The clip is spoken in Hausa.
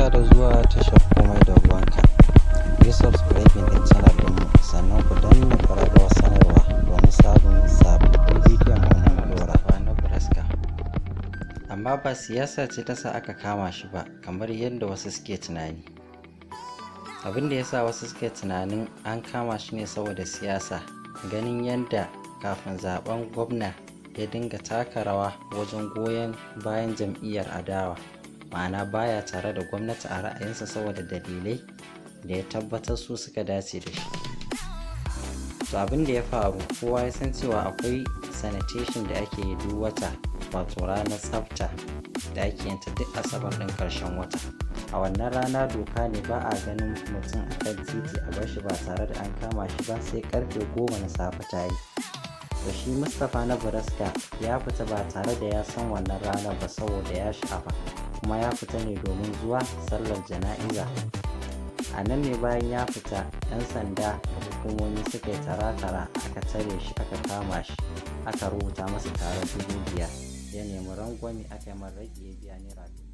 Barka da zuwa tashar komai da ruwanka. Yi subscribing din channel ɗinmu sannan ku danna ƙararrawar sanarwa domin samun sababbin bidiyon mu mun ɗora. Na Braska. Amma ba siyasa ce ta sa aka kama shi ba kamar yadda wasu suke tunani. Abin da ya sa wasu suke tunanin an kama shi ne saboda siyasa, ganin yadda kafin zaben gwamna ya dinga taka rawa wajen goyon bayan jam'iyyar adawa, ma'ana baya tare da gwamnati a ra'ayinsa saboda dalilai da ya tabbatar su suka dace da shi. To abin da ya faru, kowa ya san cewa akwai sanitation da ake yi duk wata, wato ranar tsafta da ake yin ta duk asabar ɗin ƙarshen wata. A wannan rana doka ne ba a ganin mutum a kan titi a bar shi ba tare da an kama shi ba sai karfe 10 na safe ta yi. To shi Mustapha na Braska ya fita ba tare da ya san wannan ranar ba saboda ya sha'afa, kuma ya fita ne domin zuwa sallar jana'iza. A nan ne bayan ya fita 'yan sanda da hukumomi suka yi tara-tara, aka tare shi, aka kama shi, aka rubuta masa tarar 5,000, ya nemi rangwame, aka yi rage ya biya naira 2,000.